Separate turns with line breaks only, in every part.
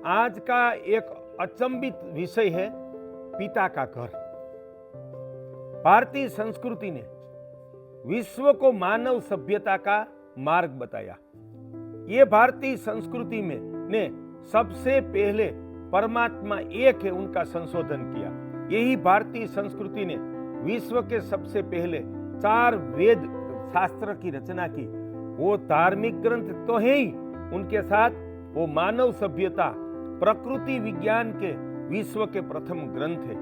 आज का एक अचंभित विषय है पिता का घर। भारतीय संस्कृति ने विश्व को मानव सभ्यता का मार्ग बताया। ये भारतीय संस्कृति में ने सबसे पहले परमात्मा एक है उनका संशोधन किया। यही भारतीय संस्कृति ने विश्व के सबसे पहले 4 वेद शास्त्र की रचना की। वो धार्मिक ग्रंथ तो है ही, उनके साथ वो मानव सभ्यता प्रकृति विज्ञान के विश्व के प्रथम ग्रंथ है।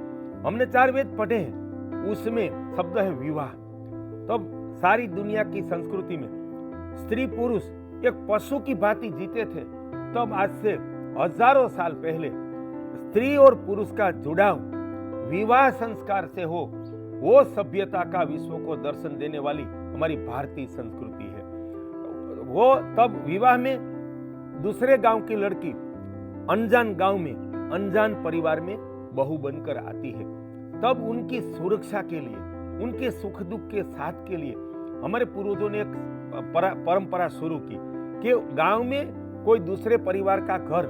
हमने 4 वेद पढ़े हैं, उसमें शब्द है विवाह। तब सारी दुनिया की संस्कृति में स्त्री पुरुष एक पशु की भांति जीते थे। तब आज से हजारों साल पहले स्त्री और पुरुष का जुड़ाव विवाह संस्कार से हो, वो सभ्यता का विश्व को दर्शन देने वाली हमारी भारतीय संस्कृति है। वो तब विवाह में दूसरे गांव की लड़की अनजान गांव में अनजान परिवार में बहू बनकर आती है। तब उनकी सुरक्षा के लिए, उनके सुख दुख के साथ के लिए हमारे पूर्वजों ने एक परंपरा शुरू की कि गांव में कोई दूसरे परिवार का घर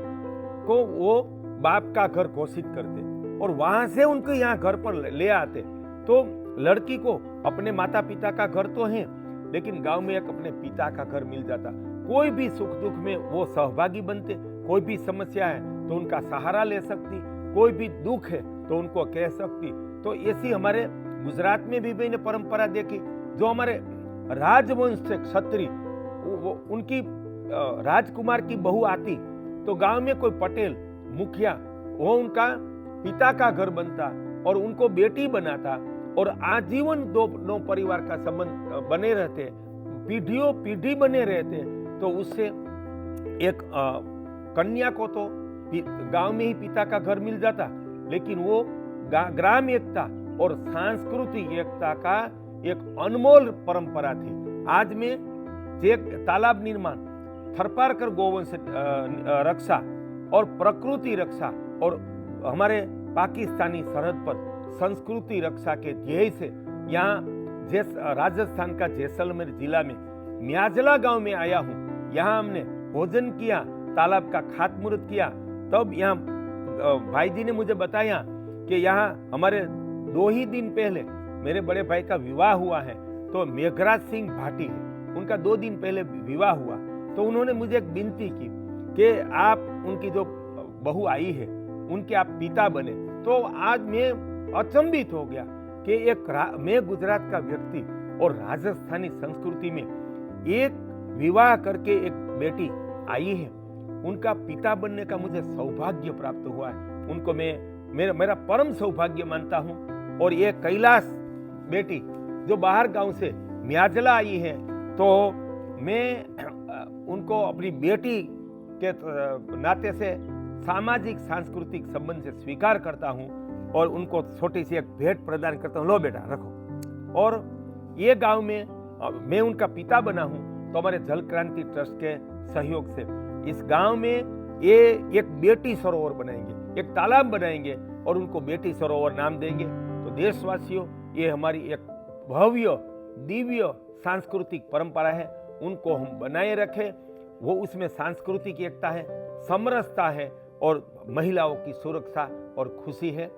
को वो बाप का घर घोषित करते और वहां से उनको यहाँ घर पर ले आते। तो लड़की को अपने माता पिता का घर तो है, लेकिन गांव में एक अपने पिता का घर मिल जाता। कोई भी सुख दुख में वो सहभागी बनते, कोई भी समस्या है तो उनका सहारा ले सकती, कोई भी दुख है तो उनको कह सकती। तो ऐसी हमारे गुजरात में भी मैंने परंपरा देखी। जो हमारे राजवंश से क्षत्रिय उनकी राजकुमार की बहू आती तो गांव में कोई पटेल मुखिया वो उनका पिता का घर बनता और उनको बेटी बनाता और आजीवन दोनों परिवार का संबंध बने रहते, पीढ़ियों पीढ़ी बने रहते। तो उससे एक कन्या को तो गांव में ही पिता का घर मिल जाता, लेकिन वो ग्राम एकता और सांस्कृतिक एकता का एक अनमोल परंपरा थी। आज में तालाब निर्माण, थरपारकर गोवंश रक्षा और प्रकृति रक्षा और हमारे पाकिस्तानी सरहद पर संस्कृति रक्षा के ध्येय से यहाँ राजस्थान का जैसलमेर जिला में म्याजला गांव में आया हूँ। यहाँ हमने भोजन किया, तालाब का खातमुहूर्त किया। तब यहाँ भाई जी ने मुझे बताया कि यहाँ हमारे 2 ही दिन पहले मेरे बड़े भाई का विवाह हुआ है। तो मेघराज सिंह भाटी है, उनका 2 दिन पहले विवाह हुआ। तो उन्होंने मुझे एक विनती की कि आप उनकी जो बहू आई है उनके आप पिता बने। तो आज मैं अचंभित हो गया कि मैं गुजरात का व्यक्ति और राजस्थानी संस्कृति में एक विवाह करके एक बेटी आई है, उनका पिता बनने का मुझे सौभाग्य प्राप्त हुआ है। उनको मैं मेरा परम सौभाग्य मानता हूँ। और ये कैलाश बेटी जो बाहर गांव से म्याजला आई है, तो मैं उनको अपनी बेटी के नाते से सामाजिक सांस्कृतिक संबंध से स्वीकार करता हूँ और उनको छोटी सी एक भेंट प्रदान करता हूँ, लो बेटा रखो। और ये गांव में मैं उनका पिता बना हूँ तो हमारे जल क्रांति ट्रस्ट के सहयोग से इस गांव में ये एक बेटी सरोवर बनाएंगे, एक तालाब बनाएंगे और उनको बेटी सरोवर नाम देंगे। तो देशवासियों, ये हमारी एक भव्य दिव्य सांस्कृतिक परंपरा है, उनको हम बनाए रखें। वो उसमें सांस्कृतिक एकता है, समरसता है और महिलाओं की सुरक्षा और खुशी है।